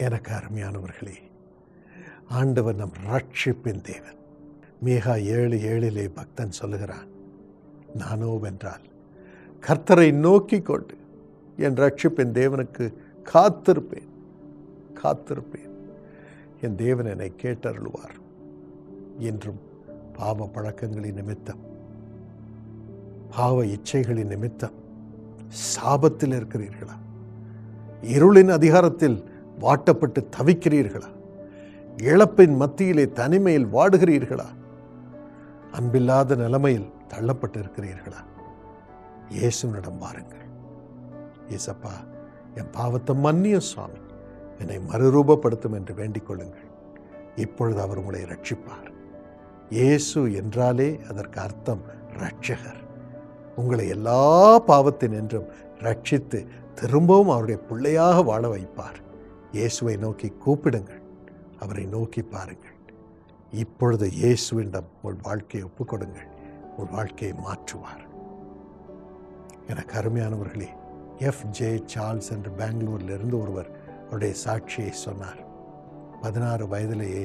எனக்கு அருமையானவர்களே, ஆண்டவர் நம் ரட்சிப்பின் தேவன். மீகா 7:7 பக்தன் சொல்லுகிறான், நானோ வென்றால் கர்த்தரை நோக்கி கொண்டு என் ரட்சிப்பின் தேவனுக்கு காத்திருப்பேன். என் தேவன் என்னை கேட்டருளுவார். என்றும் பாவ பழக்கங்களின் நிமித்தம், பாவ இச்சைகளின் நிமித்தம் சாபத்தில் இருக்கிறீர்களா? இருளின் அதிகாரத்தில் வாட்டப்பட்டு தவிக்கிறீர்களா? இழப்பின் மத்தியிலே தனிமையில் வாடுகிறீர்களா? அன்பில்லாத நிலைமையில் தள்ளப்பட்டு இருக்கிறீர்களா? இயேசுவினிடம் வாருங்கள். இயேசப்பா, என் பாவத்தை மன்னியும் சுவாமி, என்னை மறுரூபப்படுத்தும் என்று வேண்டிக் கொள்ளுங்கள். இப்பொழுது அவர் உங்களை ரட்சிப்பார். இயேசு என்றாலே அதற்கு அர்த்தம் ரட்சகர். உங்களை எல்லா பாவத்தின் என்றும் ரட்சித்து திரும்பவும் அவருடைய பிள்ளையாக வாழ வைப்பார். இயேசுவை நோக்கி கூப்பிடுங்கள், அவரை நோக்கி பாருங்கள். இப்பொழுது இயேசுவிடம் உங்கள் வாழ்க்கையை ஒப்புக்கொடுங்கள். உங்கள் வாழ்க்கையை மாற்றுவார். எனக்கு அருமையானவர்களே, F.J. சார்ல்ஸ் என்று பெங்களூரிலிருந்து ஒருவர் அவருடைய சாட்சியை சொன்னார். 16 வயதிலேயே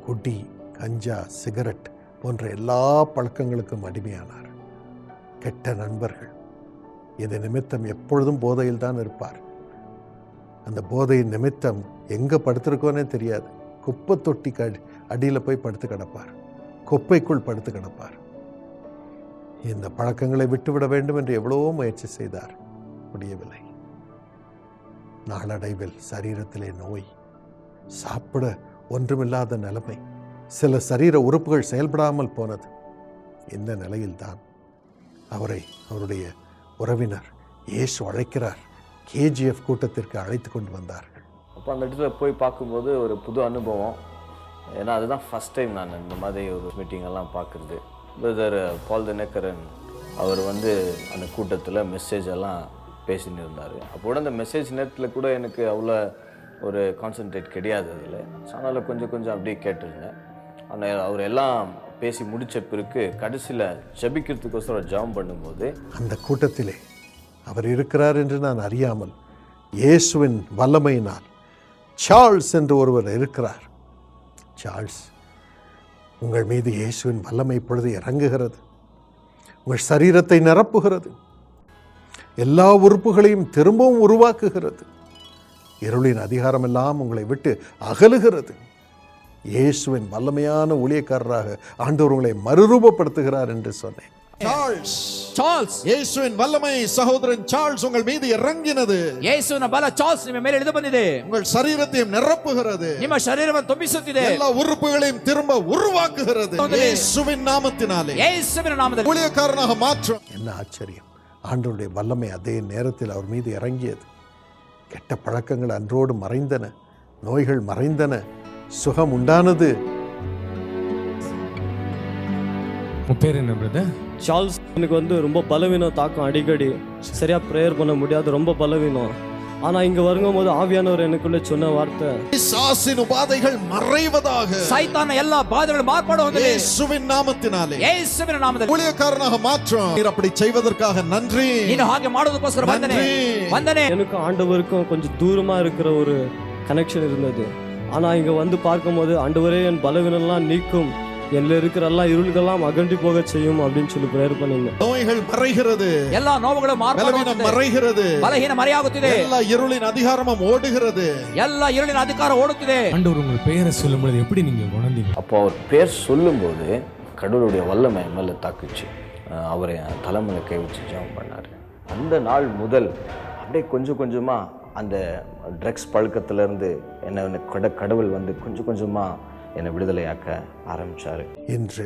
குடி, கஞ்சா, சிகரெட் போன்ற எல்லா பழக்கங்களுக்கும் அடிமையானார். கெட்ட நண்பர்கள், இது நிமித்தம் எப்பொழுதும் போதையில் தான் இருப்பார். அந்த போதையின் நிமித்தம் எங்கே படுத்திருக்கோன்னே தெரியாது. குப்பை தொட்டி அடியில் போய் படுத்து கிடப்பார், குப்பைக்குள் படுத்து கிடப்பார். இந்த பழக்கங்களை விட்டுவிட வேண்டும் என்று எவ்வளவோ முயற்சி செய்தார், முடியவில்லை. நாளடைவில் சரீரத்திலே நோய், சாப்பிட ஒன்றுமில்லாத நிலைமை, சில சரீர உறுப்புகள் செயல்படாமல் போனது. இந்த நிலையில்தான் அவரை அவருடைய உறவினர் இயேசு அழைக்கிறார், KGF கூட்டத்திற்கு அழைத்து கொண்டு வந்தார்கள். அப்போ அந்த இடத்துல போய் பார்க்கும்போது ஒரு புது அனுபவம். ஏன்னா அதுதான் ஃபஸ்ட் டைம் நான் இந்த மாதிரி ஒரு மீட்டிங்கெல்லாம் பார்க்குறது. பிரதர் பால் தினகரன் அவர் அந்த கூட்டத்தில் மெசேஜ் எல்லாம் பேசின்னு இருந்தார். அப்போது அந்த மெசேஜ் நேரத்தில் கூட எனக்கு அவ்வளோ ஒரு கான்சன்ட்ரேட் கிடையாது அதில். அதனால் கொஞ்சம் அப்படியே கேட்டிருந்தேன். ஆனால் அவர் எல்லாம் பேசி முடித்த பிறகு கடைசியில் ஜெபிக்கிறதுக்கோசரம் ஜெபம் பண்ணும்போது அந்த கூட்டத்திலே அவர் இருக்கிறார் என்று நான் அறியாமல் இயேசுவின் வல்லமையினால் சார்ல்ஸ் என்று ஒருவர் இருக்கிறார். சார்ல்ஸ், உங்கள் மீது இயேசுவின் வல்லமை இப்பொழுது இறங்குகிறது, உங்கள் சரீரத்தை நிரப்புகிறது, எல்லா உறுப்புகளையும் திரும்பவும் உருவாக்குகிறது, இருளின் அதிகாரமெல்லாம் உங்களை விட்டு அகலுகிறது. இயேசுவின் வல்லமையான ஊழியக்காரராக ஆண்டவர் உங்களை மறுரூபப்படுத்துகிறார் என்று சொன்னேன். சார்ல்ஸ், இயேசுவின் வல்லமை சகோதரன் சார்ல்ஸ் உங்கள் மீது இறங்கினது. ಯೇಸುವಿನ ಬಲ ಚಾರ್ಲ್ಸ್ ನಿಮ್ಮ ಮೇಲೆ ಇಳಿದು ಬಂದಿದೆ. உங்கள் சரீரத்தையும் நிரப்புகிறது, ನಿಮ್ಮ ಶರೀರವನ್ನು ತುಂಬಿಸುತ್ತಿದೆ, எல்லா உறுப்புகளையும் திரும்ப உருவாக்குகிறது. இயேசுவின் நாமத்தினாலே, ಯೇಸುವಿನ ನಾಮದಲ್ಲಿ ஊழியக்காரனாக மாற்றும். என்ன ஆச்சரியம்! ஆண்டவருடைய வல்லமை அதே நேரத்தில் அவர் மீது இறங்கியது. கெட்ட பழக்கங்கள் அன்றோடு மறைந்தன, நோய்கள் மறைந்தன, சுகம் உண்டானது. உன் பேர் என்ன பிரதர்? சார்ல்ஸ். எனக்கு ரொம்ப பலவீனம் தாக்கம், அடிக்கடி சரியா ப்ரேயர் பண்ண முடியாது, ரொம்ப பலவீனம். ஆனா இங்க வரும்போது ஆவியானவர் எனக்குள்ள சொன்ன வார்த்தை, பிசாசின் உபாதைகள் மறைவதாக, ಸೈತಾನ எல்லா ಬಾಧೆಗಳು ಮಾರ್ಪಡುವುದು இயேசுவின் நாமத்தினாலே, ಯೇಸುವಿನ ನಾಮದಲ್ಲಿ ஊழியக்காரனாக மாற்றும். நீர் அப்படி செய்வதற்காக நன்றி. ನೀನು ಹಾಗೆ ಮಾಡೋದಕ್ಕೋಸ್ಕರ ವಂದನೆ. எனக்கும் ஆண்டவருக்கும் கொஞ்சம் தூரமா இருக்கிற ஒரு கனெக்ஷன் இருந்தது. ஆனா இங்க பார்க்கும்போது ஆண்டவரே என் பலவீனம்லாம் நீக்கும், என்னல இருக்கிற எல்லா இருள்களெல்லாம் அகன்று போக செய்யும் அப்படின்னு சொல்லி பிரேயர் பண்ணினேன். நோய்கள் மறைகிறது, எல்லா நோவுಗಳು மார்படுகிறது, மறைகிறது, பலஹீன மறையாಗುತ್ತಿದೆ, எல்லா இருளின் அதிகாரமும் ஓடுகிறது, எல்லா இருளின் அதிகார ஓடுತ್ತಿದೆ. ஆண்டவர் உங்கள் பெயரை சொல்லும்போது எப்படி நீங்க உணர்ந்தீங்க? அப்போ அவர் பேர் சொல்லும்போது கடவுளுடைய வல்லமை மேலே தாக்குச்சு. அவரை தலைமையில கை வச்சு ஜெபம் பண்ணார். அந்த நாள் முதல் அப்படியே கொஞ்சமாக அந்த ட்ரக்ஸ் பழக்கத்திலேருந்து என்னை கடவுள் கொஞ்சம் கொஞ்சமாக என்னை விடுதலையாக்க ஆரம்பித்தார். இன்று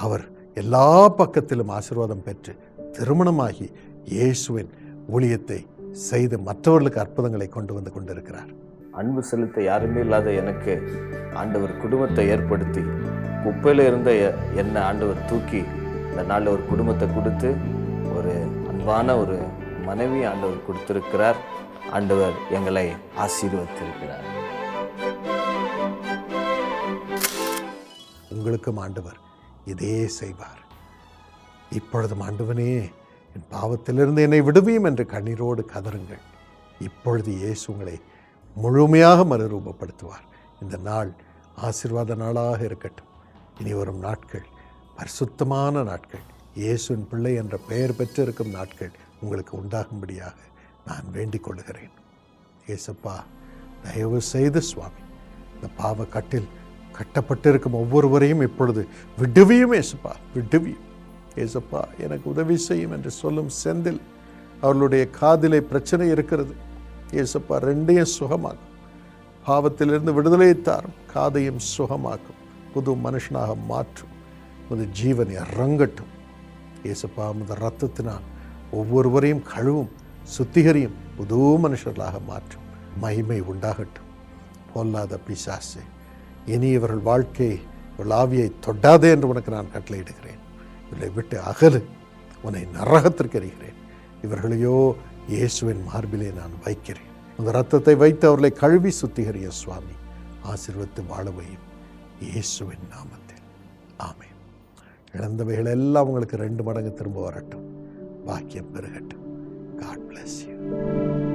அவர் எல்லா பக்கத்திலும் ஆசீர்வாதம் பெற்று திருமணமாகி இயேசுவின் ஊழியத்தை செய்து மற்றவர்களுக்கு அற்புதங்களை கொண்டு வந்து கொண்டிருக்கிறார். அன்பு செலுத்த யாருமே இல்லாத எனக்கு ஆண்டவர் குடும்பத்தை ஏற்படுத்தி, குப்பையில் இருந்த என்னை ஆண்டவர் தூக்கி இந்த நாளில் ஒரு குடும்பத்தை கொடுத்து ஒரு அன்பான ஒரு மனைவி ஆண்டவர் கொடுத்திருக்கிறார். ஆண்டவர் எங்களை ஆசீர்வதித்திருக்கிறார். உங்களுக்கும் ஆண்டவர் இதே செய்வார். இப்பொழுதும் ஆண்டவனே, என் பாவத்திலிருந்து என்னை விடுவியும் என்று கண்ணீரோடு கதறுங்கள். இப்பொழுது இயேசு உங்களை முழுமையாக மறுரூபப்படுத்துவார். இந்த நாள் ஆசீர்வாத நாளாக இருக்கட்டும். இனி வரும் நாட்கள் பரிசுத்தமான நாட்கள், இயேசுவின் பிள்ளை என்ற பெயர் பெற்றிருக்கும் நாட்கள் உங்களுக்கு உண்டாகும்படியாக நான் வேண்டிக் கொள்கிறேன். இயேசப்பா, தயவு செய்து சுவாமி, இந்த பாவ கட்டில் கட்டப்பட்டிருக்கும் ஒவ்வொருவரையும் இப்பொழுது விடுவியும் இயேசுப்பா, விடுவியும் இயேசப்பா. எனக்கு உதவி செய்யும் என்று சொல்லும் செந்தில், அவர்களுடைய காதிலே பிரச்சனை இருக்கிறது இயேசப்பா, ரெண்டையும் சுகமாக்கும். பாவத்திலிருந்து விடுதலை தாரும், காதையும் சுகமாக்கும், புது மனுஷனாக மாற்றும், புது ஜீவனை இறங்கட்டும் இயேசப்பா. அந்த இரத்தத்தினால் ஒவ்வொருவரையும் கழுவும், சுத்திகரியும், புது மனுஷர்களாக மாற்றும். மகிமை உண்டாகட்டும். பொல்லாத பிசாசு, இனி இவர்கள் வாழ்க்கையை, இவள் ஆவியை தொட்டாதே என்று உனக்கு நான் கட்டளையிடுகிறேன். இவர்களை விட்டு அகலு, உன்னை நரகத்திற்கு எறிகிறேன். இவர்களையோ இயேசுவின் மார்பிலே நான் வைக்கிறேன். அந்த இரத்தத்தை வைத்து அவர்களை கழுவி சுத்திகரிய சுவாமி. ஆசீர்வதித்து வாழவையும் இயேசுவின் நாமத்தில் ஆமென். இழந்தவைகள் எல்லாம் உங்களுக்கு 2 மடங்கு திரும்ப வரட்டும். பாக்கியம் பெருகட்டும். God bless you.